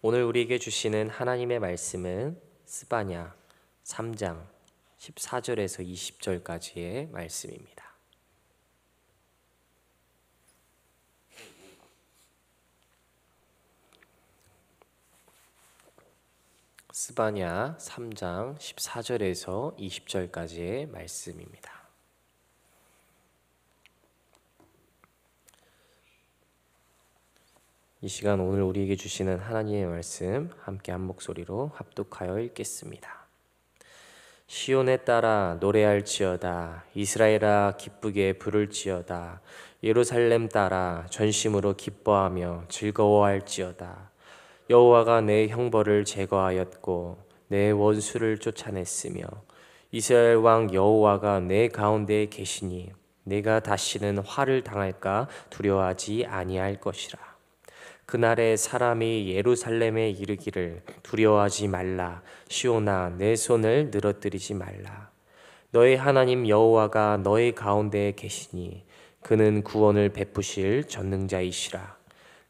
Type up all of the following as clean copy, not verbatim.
오늘 우리에게 주시는 하나님의 말씀은 스바냐 3장 14절에서 20절까지의 말씀입니다. 스바냐 3장 14절에서 20절까지의 말씀입니다. 이 시간 오늘 우리에게 주시는 하나님의 말씀 함께 한 목소리로 합독하여 읽겠습니다. 시온에 따라 노래할지어다. 이스라엘아 기쁘게 부를지어다. 예루살렘 따라 전심으로 기뻐하며 즐거워할지어다. 여호와가 내 형벌을 제거하였고 내 원수를 쫓아냈으며 이스라엘 왕 여호와가 내 가운데에 계시니 내가 다시는 화를 당할까 두려워하지 아니할 것이라. 그날에 사람이 예루살렘에 이르기를 두려워하지 말라. 시온아 내 손을 늘어뜨리지 말라. 너의 하나님 여호와가 너의 가운데에 계시니 그는 구원을 베푸실 전능자이시라.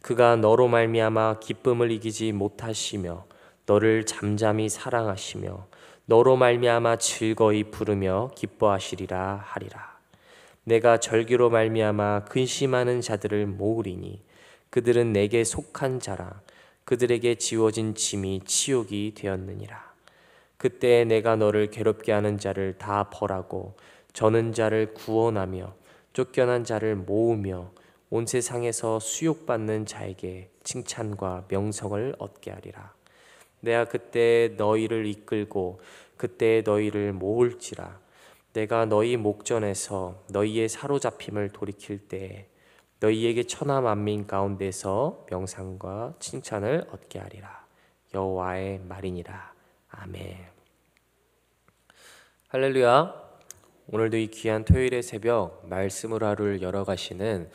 그가 너로 말미암아 기쁨을 이기지 못하시며 너를 잠잠히 사랑하시며 너로 말미암아 즐거이 부르며 기뻐하시리라 하리라. 내가 절기로 말미암아 근심하는 자들을 모으리니 그들은 내게 속한 자라. 그들에게 지워진 짐이 치욕이 되었느니라. 그때 내가 너를 괴롭게 하는 자를 다 벌하고 저는 자를 구원하며 쫓겨난 자를 모으며 온 세상에서 수욕받는 자에게 칭찬과 명성을 얻게 하리라. 내가 그때 너희를 이끌고 그때 너희를 모을지라. 내가 너희 목전에서 너희의 사로잡힘을 돌이킬 때에 너희에게 천하 만민 가운데서 명상과 칭찬을 얻게 하리라. 여호와의 말이니라. 아멘. 할렐루야. 오늘도 이 귀한 토요일의 새벽 말씀으로 하루를 열어가시는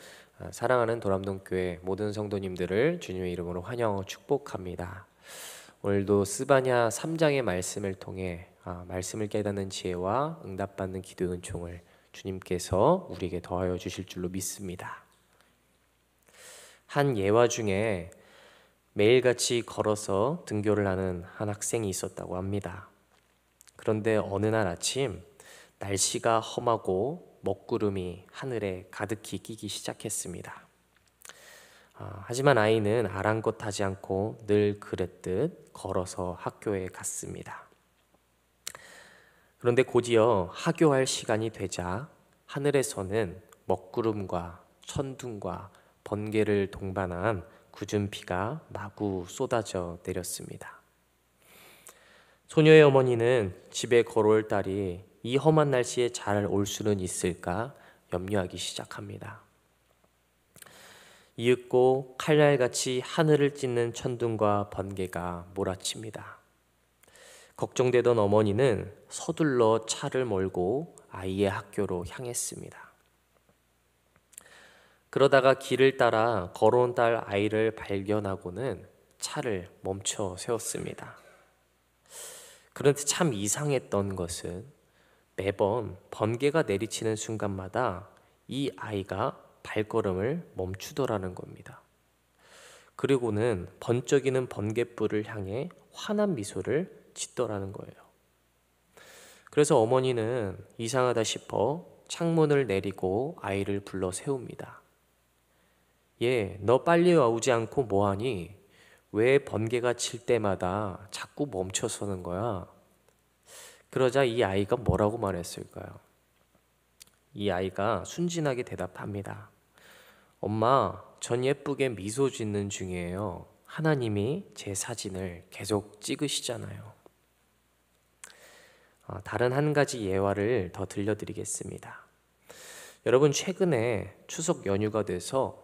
사랑하는 도람동교회 모든 성도님들을 주님의 이름으로 환영하고 축복합니다. 오늘도 스바냐 3장의 말씀을 통해 말씀을 깨닫는 지혜와 응답받는 기도의 은총을 주님께서 우리에게 더하여 주실 줄로 믿습니다. 한 예화 중에 매일같이 걸어서 등교를 하는 한 학생이 있었다고 합니다. 그런데 어느 날 아침 날씨가 험하고 먹구름이 하늘에 가득히 끼기 시작했습니다. 하지만 아이는 아랑곳하지 않고 늘 그랬듯 걸어서 학교에 갔습니다. 그런데 곧이어 하교할 시간이 되자 하늘에서는 먹구름과 천둥과 번개를 동반한 굳은 비가 마구 쏟아져 내렸습니다. 소녀의 어머니는 집에 걸어올 딸이 이 험한 날씨에 잘 올 수는 있을까 염려하기 시작합니다. 이윽고 칼날같이 하늘을 찢는 천둥과 번개가 몰아칩니다. 걱정되던 어머니는 서둘러 차를 몰고 아이의 학교로 향했습니다. 그러다가 길을 따라 걸어온 딸 아이를 발견하고는 차를 멈춰 세웠습니다. 그런데 참 이상했던 것은 매번 번개가 내리치는 순간마다 이 아이가 발걸음을 멈추더라는 겁니다. 그리고는 번쩍이는 번갯불을 향해 환한 미소를 짓더라는 거예요. 그래서 어머니는 이상하다 싶어 창문을 내리고 아이를 불러 세웁니다. 얘, 너 빨리 오지 않고 뭐하니? 왜 번개가 칠 때마다 자꾸 멈춰 서는 거야? 그러자 이 아이가 뭐라고 말했을까요? 이 아이가 순진하게 대답합니다. 엄마, 전 예쁘게 미소 짓는 중이에요. 하나님이 제 사진을 계속 찍으시잖아요. 다른 한 가지 예화를 더 들려드리겠습니다. 여러분, 최근에 추석 연휴가 돼서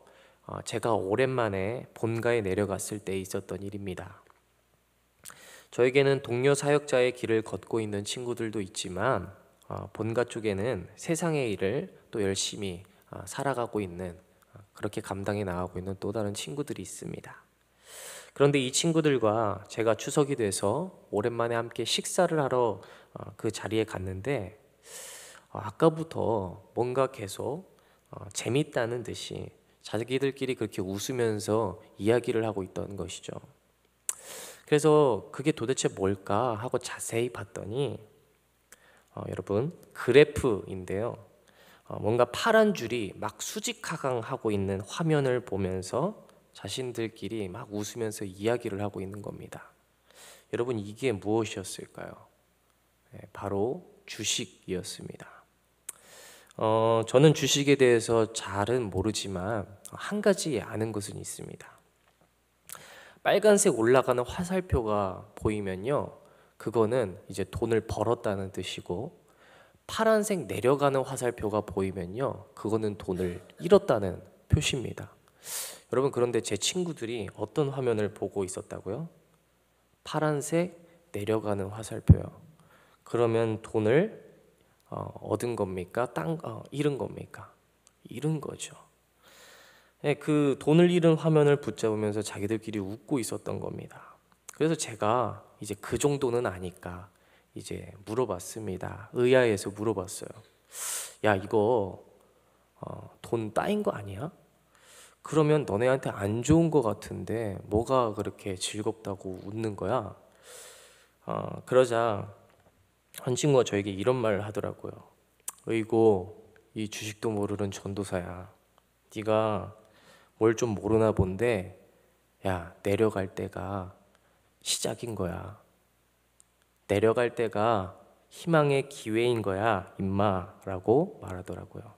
제가 오랜만에 본가에 내려갔을 때 있었던 일입니다. 저에게는 동료 사역자의 길을 걷고 있는 친구들도 있지만 본가 쪽에는 세상의 일을 또 열심히 살아가고 있는 그렇게 감당해 나가고 있는 또 다른 친구들이 있습니다. 그런데 이 친구들과 제가 추석이 돼서 오랜만에 함께 식사를 하러 그 자리에 갔는데 아까부터 뭔가 계속 재밌다는 듯이 자기들끼리 그렇게 웃으면서 이야기를 하고 있던 것이죠. 그래서 그게 도대체 뭘까 하고 자세히 봤더니 여러분 그래프인데요. 뭔가 파란 줄이 막 수직하강하고 있는 화면을 보면서 자신들끼리 막 웃으면서 이야기를 하고 있는 겁니다. 여러분 이게 무엇이었을까요? 바로 주식이었습니다. 저는 주식에 대해서 잘은 모르지만 한 가지 아는 것은 있습니다. 빨간색 올라가는 화살표가 보이면요, 그거는 이제 돈을 벌었다는 뜻이고, 파란색 내려가는 화살표가 보이면요, 그거는 돈을 잃었다는 표시입니다. 여러분, 그런데 제 친구들이 어떤 화면을 보고 있었다고요? 파란색 내려가는 화살표요. 그러면 돈을 얻은 겁니까? 잃은 겁니까? 잃은 거죠. 네, 그 돈을 잃은 화면을 붙잡으면서 자기들끼리 웃고 있었던 겁니다. 그래서 제가 이제 그 정도는 아니까 이제 물어봤습니다. 의아해서 물어봤어요. 야, 이거 돈 따인 거 아니야? 그러면 너네한테 안 좋은 거 같은데 뭐가 그렇게 즐겁다고 웃는 거야? 그러자 한 친구가 저에게 이런 말을 하더라고요. 어이고, 이 주식도 모르는 전도사야. 네가 뭘 좀 모르나 본데, 야, 내려갈 때가 시작인 거야. 내려갈 때가 희망의 기회인 거야, 임마라고 말하더라고요.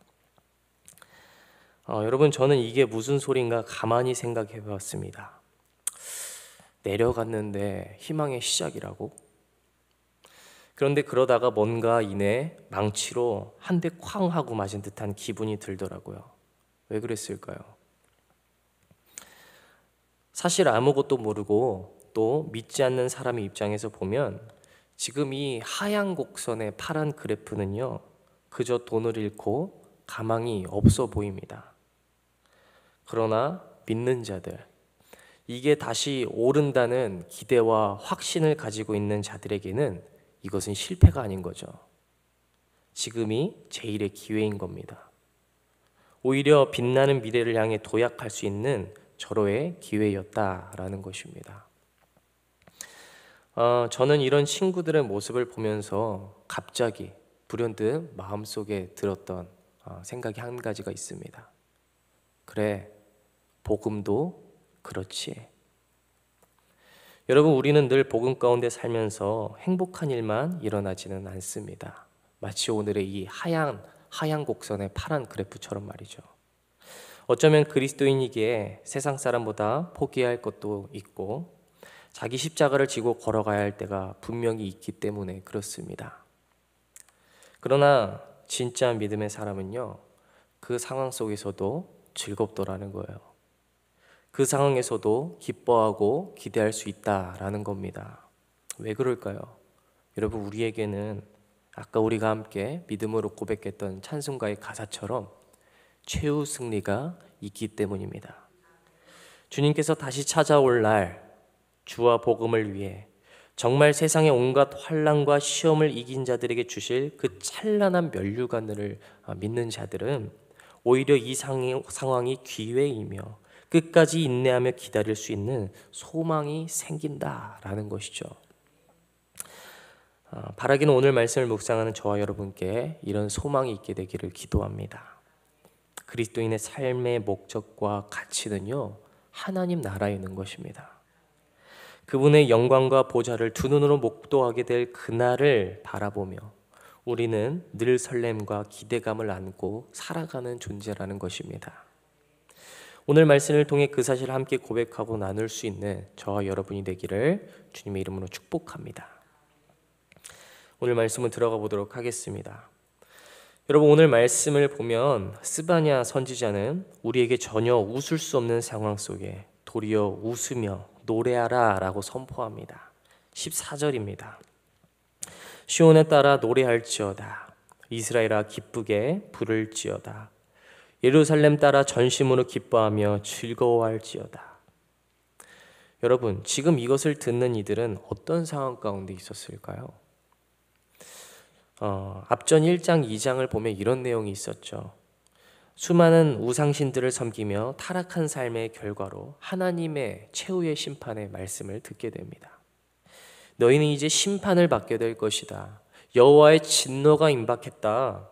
여러분, 저는 이게 무슨 소린가 가만히 생각해 봤습니다. 내려갔는데 희망의 시작이라고? 그런데 그러다가 뭔가 이내 망치로 한 대 쾅 하고 맞은 듯한 기분이 들더라고요. 왜 그랬을까요? 사실 아무것도 모르고 또 믿지 않는 사람의 입장에서 보면 지금 이 하얀 곡선의 파란 그래프는요, 그저 돈을 잃고 가망이 없어 보입니다. 그러나 믿는 자들, 이게 다시 오른다는 기대와 확신을 가지고 있는 자들에게는 이것은 실패가 아닌 거죠. 지금이 제일의 기회인 겁니다. 오히려 빛나는 미래를 향해 도약할 수 있는 절호의 기회였다라는 것입니다. 저는 이런 친구들의 모습을 보면서 갑자기 불현듯 마음속에 들었던 생각이 한 가지가 있습니다. 그래, 복음도 그렇지. 여러분, 우리는 늘 복음 가운데 살면서 행복한 일만 일어나지는 않습니다. 마치 오늘의 이 하얀 곡선의 파란 그래프처럼 말이죠. 어쩌면 그리스도인이기에 세상 사람보다 포기할 것도 있고 자기 십자가를 지고 걸어가야 할 때가 분명히 있기 때문에 그렇습니다. 그러나 진짜 믿음의 사람은요, 그 상황 속에서도 즐겁더라는 거예요. 그 상황에서도 기뻐하고 기대할 수 있다라는 겁니다. 왜 그럴까요? 여러분, 우리에게는 아까 우리가 함께 믿음으로 고백했던 찬송가의 가사처럼 최후 승리가 있기 때문입니다. 주님께서 다시 찾아올 날 주와 복음을 위해 정말 세상의 온갖 환난과 시험을 이긴 자들에게 주실 그 찬란한 면류관을 믿는 자들은 오히려 이 상황이 기회이며 끝까지 인내하며 기다릴 수 있는 소망이 생긴다라는 것이죠. 바라기는 오늘 말씀을 묵상하는 저와 여러분께 이런 소망이 있게 되기를 기도합니다. 그리스도인의 삶의 목적과 가치는요, 하나님 나라에 있는 것입니다. 그분의 영광과 보좌를 두 눈으로 목도하게 될 그날을 바라보며 우리는 늘 설렘과 기대감을 안고 살아가는 존재라는 것입니다. 오늘 말씀을 통해 그 사실을 함께 고백하고 나눌 수 있는 저와 여러분이 되기를 주님의 이름으로 축복합니다. 오늘 말씀을 들어가 보도록 하겠습니다. 여러분, 오늘 말씀을 보면 스바냐 선지자는 우리에게 전혀 웃을 수 없는 상황 속에 도리어 웃으며 노래하라 라고 선포합니다. 14절입니다. 시온에 따라 노래할지어다. 이스라엘아 기쁘게 부를지어다. 예루살렘 따라 전심으로 기뻐하며 즐거워할지어다. 여러분, 지금 이것을 듣는 이들은 어떤 상황 가운데 있었을까요? 앞전 1장, 2장을 보면 이런 내용이 있었죠. 수많은 우상신들을 섬기며 타락한 삶의 결과로 하나님의 최후의 심판의 말씀을 듣게 됩니다. 너희는 이제 심판을 받게 될 것이다. 여호와의 진노가 임박했다.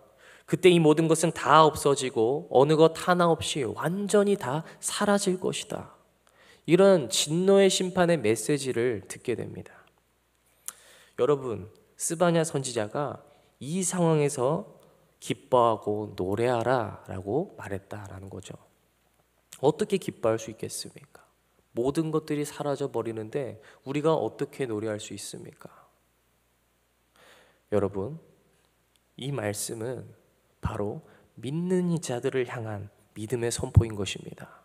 그때 이 모든 것은 다 없어지고 어느 것 하나 없이 완전히 다 사라질 것이다. 이런 진노의 심판의 메시지를 듣게 됩니다. 여러분, 스바냐 선지자가 이 상황에서 기뻐하고 노래하라 라고 말했다라는 거죠. 어떻게 기뻐할 수 있겠습니까? 모든 것들이 사라져 버리는데 우리가 어떻게 노래할 수 있습니까? 여러분, 이 말씀은 바로 믿는 자들을 향한 믿음의 선포인 것입니다.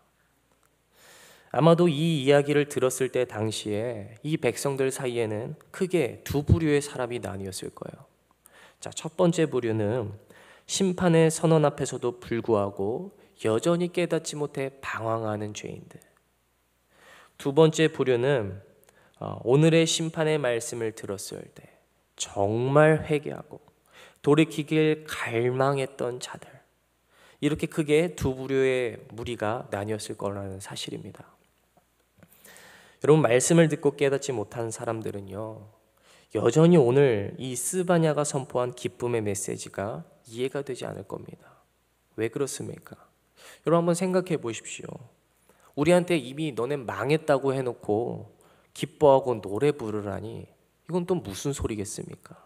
아마도 이 이야기를 들었을 때 당시에 이 백성들 사이에는 크게 두 부류의 사람이 나뉘었을 거예요. 자, 첫 번째 부류는 심판의 선언 앞에서도 불구하고 여전히 깨닫지 못해 방황하는 죄인들. 두 번째 부류는 오늘의 심판의 말씀을 들었을 때 정말 회개하고 돌이키길 갈망했던 자들. 이렇게 크게 두 부류의 무리가 나뉘었을 거라는 사실입니다. 여러분, 말씀을 듣고 깨닫지 못한 사람들은요, 여전히 오늘 이 스바냐가 선포한 기쁨의 메시지가 이해가 되지 않을 겁니다. 왜 그렇습니까? 여러분, 한번 생각해 보십시오. 우리한테 이미 너네 망했다고 해놓고 기뻐하고 노래 부르라니, 이건 또 무슨 소리겠습니까?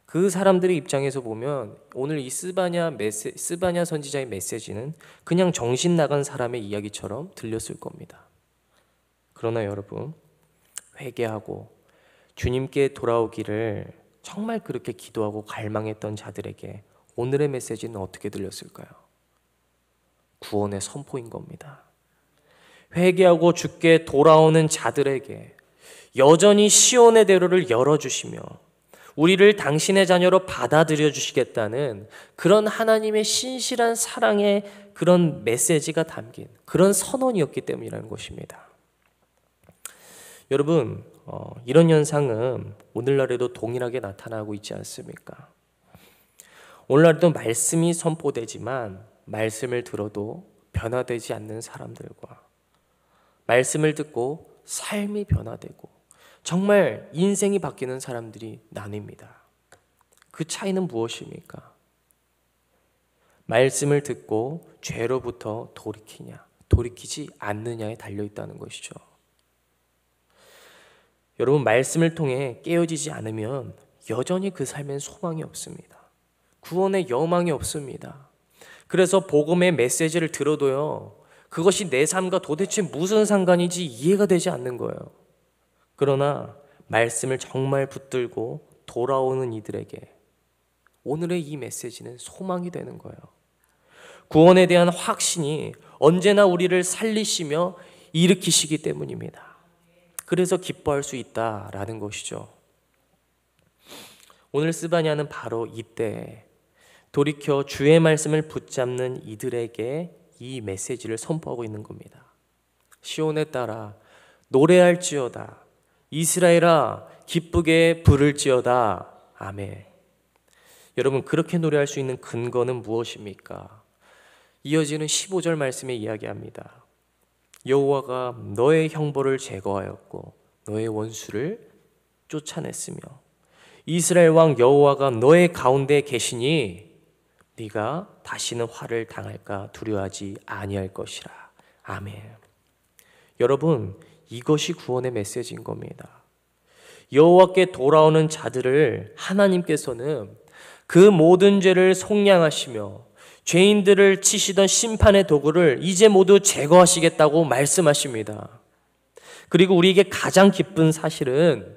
그 사람들의 입장에서 보면 오늘 이 스바냐 선지자의 메시지는 그냥 정신 나간 사람의 이야기처럼 들렸을 겁니다. 그러나 여러분, 회개하고 주님께 돌아오기를 정말 그렇게 기도하고 갈망했던 자들에게 오늘의 메시지는 어떻게 들렸을까요? 구원의 선포인 겁니다. 회개하고 주께 돌아오는 자들에게 여전히 시온의 대로를 열어주시며 우리를 당신의 자녀로 받아들여 주시겠다는 그런 하나님의 신실한 사랑의 그런 메시지가 담긴 그런 선언이었기 때문이라는 것입니다. 여러분, 이런 현상은 오늘날에도 동일하게 나타나고 있지 않습니까? 오늘날에도 말씀이 선포되지만 말씀을 들어도 변화되지 않는 사람들과 말씀을 듣고 삶이 변화되고 정말 인생이 바뀌는 사람들이 나뉩니다. 그 차이는 무엇입니까? 말씀을 듣고 죄로부터 돌이키냐, 돌이키지 않느냐에 달려있다는 것이죠. 여러분, 말씀을 통해 깨어지지 않으면 여전히 그 삶엔 소망이 없습니다. 구원의 여망이 없습니다. 그래서 복음의 메시지를 들어도요, 그것이 내 삶과 도대체 무슨 상관인지 이해가 되지 않는 거예요. 그러나 말씀을 정말 붙들고 돌아오는 이들에게 오늘의 이 메시지는 소망이 되는 거예요. 구원에 대한 확신이 언제나 우리를 살리시며 일으키시기 때문입니다. 그래서 기뻐할 수 있다라는 것이죠. 오늘 스바냐는 바로 이때 돌이켜 주의 말씀을 붙잡는 이들에게 이 메시지를 선포하고 있는 겁니다. 시온에 따라 노래할지어다. 이스라엘아 기쁘게 부를지어다. 아멘. 여러분, 그렇게 노래할 수 있는 근거는 무엇입니까? 이어지는 15절 말씀에 이야기합니다. 여호와가 너의 형벌을 제거하였고 너의 원수를 쫓아냈으며 이스라엘 왕 여호와가 너의 가운데 계시니 네가 다시는 화를 당할까 두려워하지 아니할 것이라. 아멘. 여러분, 이것이 구원의 메시지인 겁니다. 여호와께 돌아오는 자들을 하나님께서는 그 모든 죄를 속량하시며 죄인들을 치시던 심판의 도구를 이제 모두 제거하시겠다고 말씀하십니다. 그리고 우리에게 가장 기쁜 사실은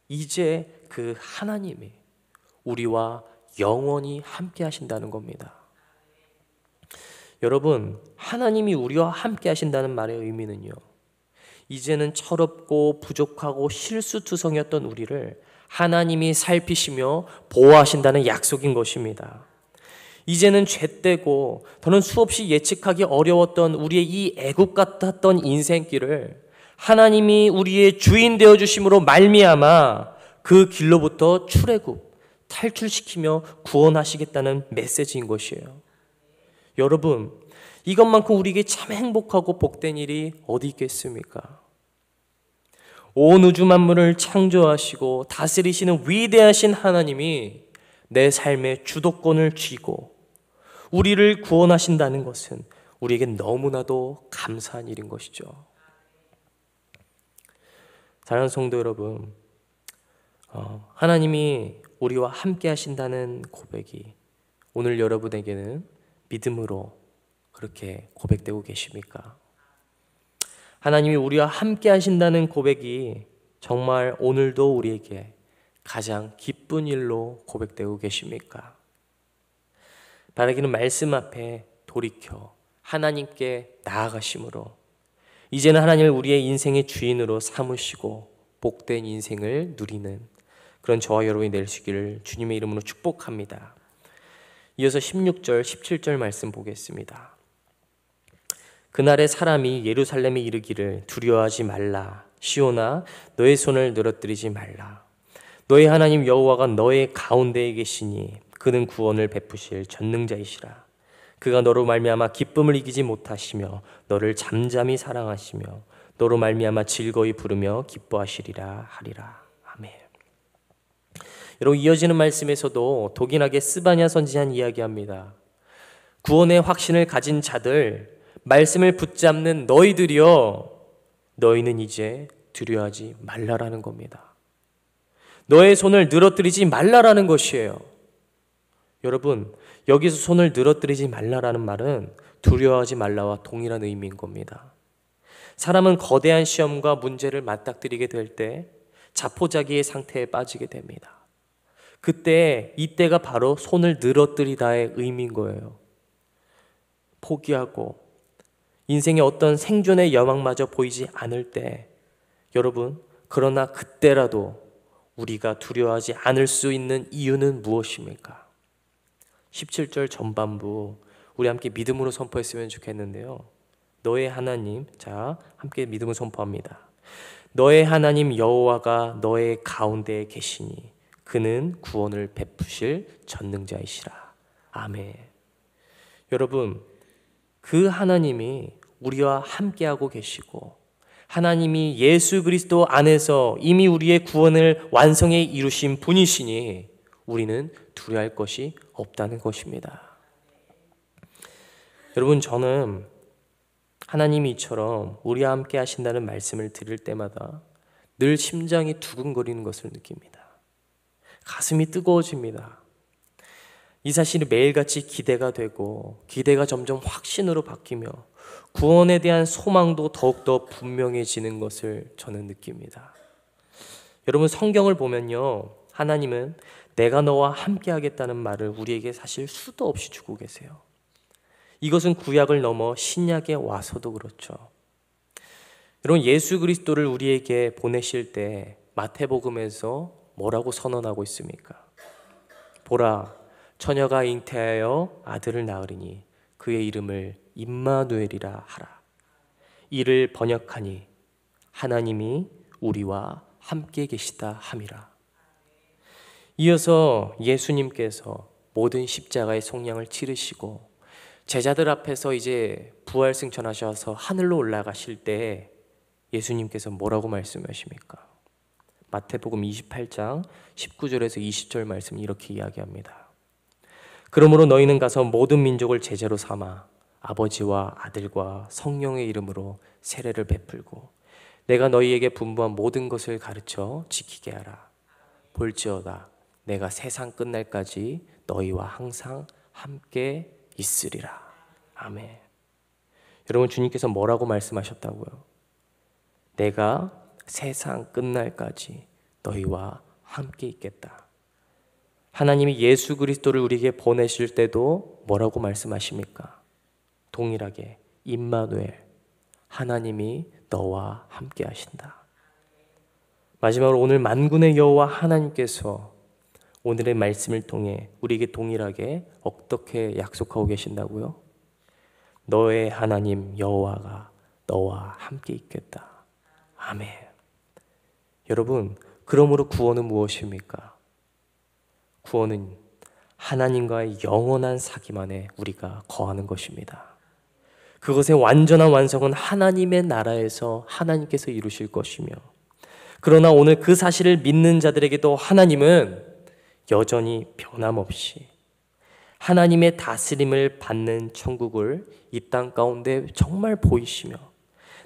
이제 그 하나님이 우리와 영원히 함께 하신다는 겁니다. 여러분, 하나님이 우리와 함께 하신다는 말의 의미는요, 이제는 철없고 부족하고 실수투성이었던 우리를 하나님이 살피시며 보호하신다는 약속인 것입니다. 이제는 죄되고 더는 수없이 예측하기 어려웠던 우리의 이 애국 같았던 인생길을 하나님이 우리의 주인 되어주심으로 말미암아 그 길로부터 출애굽, 탈출시키며 구원하시겠다는 메시지인 것이에요. 여러분, 이것만큼 우리에게 참 행복하고 복된 일이 어디 있겠습니까? 온 우주 만물을 창조하시고 다스리시는 위대하신 하나님이 내 삶의 주도권을 쥐고 우리를 구원하신다는 것은 우리에게 너무나도 감사한 일인 것이죠. 사랑하는 성도 여러분, 하나님이 우리와 함께 하신다는 고백이 오늘 여러분에게는 믿음으로 그렇게 고백되고 계십니까? 하나님이 우리와 함께 하신다는 고백이 정말 오늘도 우리에게 가장 기쁜 일로 고백되고 계십니까? 바라기는 말씀 앞에 돌이켜 하나님께 나아가심으로 이제는 하나님을 우리의 인생의 주인으로 삼으시고 복된 인생을 누리는 그런 저와 여러분이 되시기를 주님의 이름으로 축복합니다. 이어서 16절, 17절 말씀 보겠습니다. 그날에 사람이 예루살렘에 이르기를 두려워하지 말라. 시온아 너의 손을 늘어뜨리지 말라. 너의 하나님 여호와가 너의 가운데에 계시니 그는 구원을 베푸실 전능자이시라. 그가 너로 말미암아 기쁨을 이기지 못하시며 너를 잠잠히 사랑하시며 너로 말미암아 즐거이 부르며 기뻐하시리라 하리라. 아멘. 여러분, 이어지는 말씀에서도 독일하게 스바냐 선지자는 이야기합니다. 구원의 확신을 가진 자들, 말씀을 붙잡는 너희들이여, 너희는 이제 두려워하지 말라라는 겁니다. 너의 손을 늘어뜨리지 말라라는 것이에요. 여러분, 여기서 손을 늘어뜨리지 말라라는 말은 두려워하지 말라와 동일한 의미인 겁니다. 사람은 거대한 시험과 문제를 맞닥뜨리게 될 때 자포자기의 상태에 빠지게 됩니다. 그때 이때가 바로 손을 늘어뜨리다의 의미인 거예요. 포기하고 인생의 어떤 생존의 여망마저 보이지 않을 때, 여러분, 그러나 그때라도 우리가 두려워하지 않을 수 있는 이유는 무엇입니까? 17절 전반부 우리 함께 믿음으로 선포했으면 좋겠는데요. 너의 하나님, 자 함께 믿음을 선포합니다. 너의 하나님 여호와가 너의 가운데에 계시니 그는 구원을 베푸실 전능자이시라. 아멘. 여러분, 그 하나님이 우리와 함께하고 계시고 하나님이 예수 그리스도 안에서 이미 우리의 구원을 완성해 이루신 분이시니 우리는 두려워할 것이 없다는 것입니다. 여러분, 저는 하나님이 이처럼 우리와 함께 하신다는 말씀을 들을 때마다 늘 심장이 두근거리는 것을 느낍니다. 가슴이 뜨거워집니다. 이 사실이 매일같이 기대가 되고 기대가 점점 확신으로 바뀌며 구원에 대한 소망도 더욱더 분명해지는 것을 저는 느낍니다. 여러분, 성경을 보면요, 하나님은 내가 너와 함께 하겠다는 말을 우리에게 사실 수도 없이 주고 계세요. 이것은 구약을 넘어 신약에 와서도 그렇죠. 여러분, 예수 그리스도를 우리에게 보내실 때 마태복음에서 뭐라고 선언하고 있습니까? 보라, 처녀가 잉태하여 아들을 낳으리니 그의 이름을 임마누엘이라 하라. 이를 번역하니 하나님이 우리와 함께 계시다 함이라. 이어서 예수님께서 모든 십자가의 속량을 치르시고 제자들 앞에서 이제 부활승천하셔서 하늘로 올라가실 때 예수님께서 뭐라고 말씀하십니까? 마태복음 28장 19절에서 20절 말씀 이렇게 이야기합니다. 그러므로 너희는 가서 모든 민족을 제자로 삼아 아버지와 아들과 성령의 이름으로 세례를 베풀고 내가 너희에게 분부한 모든 것을 가르쳐 지키게 하라. 볼지어다 내가 세상 끝날까지 너희와 항상 함께 있으리라. 아멘. 여러분, 주님께서 뭐라고 말씀하셨다고요? 내가 세상 끝날까지 너희와 함께 있겠다. 하나님이 예수 그리스도를 우리에게 보내실 때도 뭐라고 말씀하십니까? 동일하게 임마누엘, 하나님이 너와 함께 하신다. 마지막으로 오늘 만군의 여호와 하나님께서 오늘의 말씀을 통해 우리에게 동일하게 어떻게 약속하고 계신다고요? 너의 하나님 여호와가 너와 함께 있겠다. 아멘. 여러분, 그러므로 구원은 무엇입니까? 구원은 하나님과의 영원한 사귐 안에 우리가 거하는 것입니다. 그것의 완전한 완성은 하나님의 나라에서 하나님께서 이루실 것이며 그러나 오늘 그 사실을 믿는 자들에게도 하나님은 여전히 변함없이 하나님의 다스림을 받는 천국을 이 땅 가운데 정말 보이시며,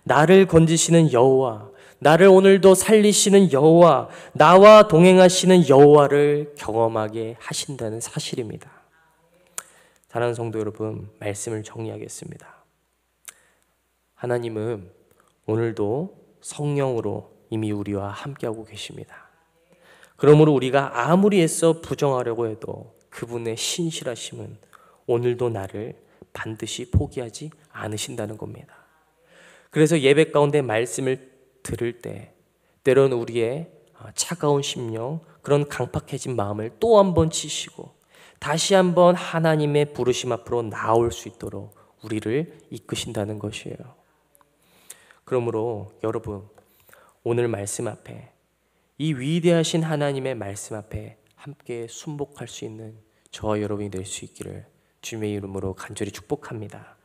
나를 건지시는 여호와, 나를 오늘도 살리시는 여호와, 나와 동행하시는 여호와를 경험하게 하신다는 사실입니다. 사랑하는 성도 여러분, 말씀을 정리하겠습니다. 하나님은 오늘도 성령으로 이미 우리와 함께하고 계십니다. 그러므로 우리가 아무리 애써 부정하려고 해도 그분의 신실하심은 오늘도 나를 반드시 포기하지 않으신다는 겁니다. 그래서 예배 가운데 말씀을 들을 때 때로는 우리의 차가운 심령, 그런 강팍해진 마음을 또 한 번 치시고 다시 한번 하나님의 부르심 앞으로 나올 수 있도록 우리를 이끄신다는 것이에요. 그러므로 여러분, 오늘 말씀 앞에, 이 위대하신 하나님의 말씀 앞에 함께 순복할 수 있는 저와 여러분이 될 수 있기를 주님의 이름으로 간절히 축복합니다.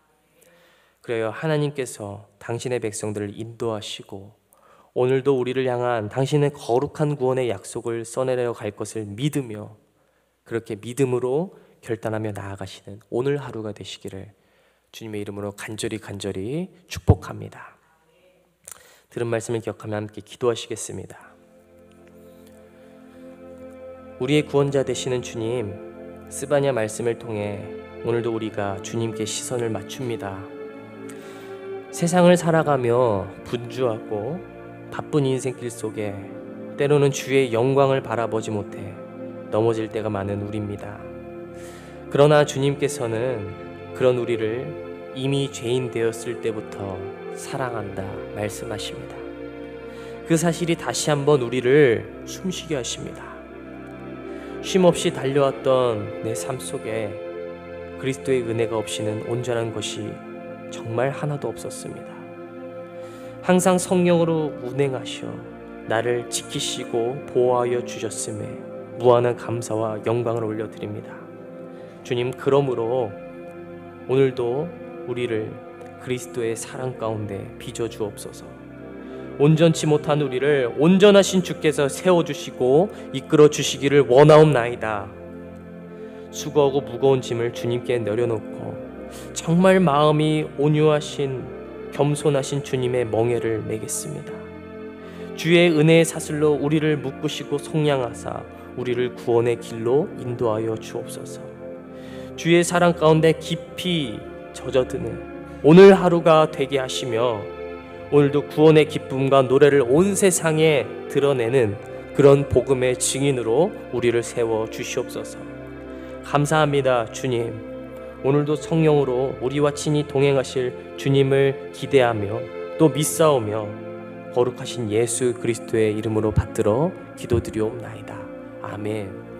그래요, 하나님께서 당신의 백성들을 인도하시고 오늘도 우리를 향한 당신의 거룩한 구원의 약속을 써내려 갈 것을 믿으며, 그렇게 믿음으로 결단하며 나아가시는 오늘 하루가 되시기를 주님의 이름으로 간절히 축복합니다. 들은 말씀을 기억하며 함께 기도하시겠습니다. 우리의 구원자 되시는 주님, 스바냐 말씀을 통해 오늘도 우리가 주님께 시선을 맞춥니다. 세상을 살아가며 분주하고 바쁜 인생길 속에 때로는 주의 영광을 바라보지 못해 넘어질 때가 많은 우리입니다. 그러나 주님께서는 그런 우리를 이미 죄인 되었을 때부터 사랑한다 말씀하십니다. 그 사실이 다시 한번 우리를 숨쉬게 하십니다. 쉼없이 달려왔던 내 삶 속에 그리스도의 은혜가 없이는 온전한 것이 정말 하나도 없었습니다. 항상 성령으로 운행하셔 나를 지키시고 보호하여 주셨음에 무한한 감사와 영광을 올려드립니다. 주님, 그러므로 오늘도 우리를 그리스도의 사랑 가운데 빚어주옵소서. 온전치 못한 우리를 온전하신 주께서 세워주시고 이끌어 주시기를 원하옵나이다. 수고하고 무거운 짐을 주님께 내려놓고 정말 마음이 온유하신 겸손하신 주님의 멍에를 매겠습니다. 주의 은혜의 사슬로 우리를 묶으시고 속량하사 우리를 구원의 길로 인도하여 주옵소서. 주의 사랑 가운데 깊이 젖어드는 오늘 하루가 되게 하시며 오늘도 구원의 기쁨과 노래를 온 세상에 드러내는 그런 복음의 증인으로 우리를 세워 주시옵소서. 감사합니다. 주님, 오늘도 성령으로 우리와 친히 동행하실 주님을 기대하며 또 믿사오며 거룩하신 예수 그리스도의 이름으로 받들어 기도드리옵나이다. 아멘.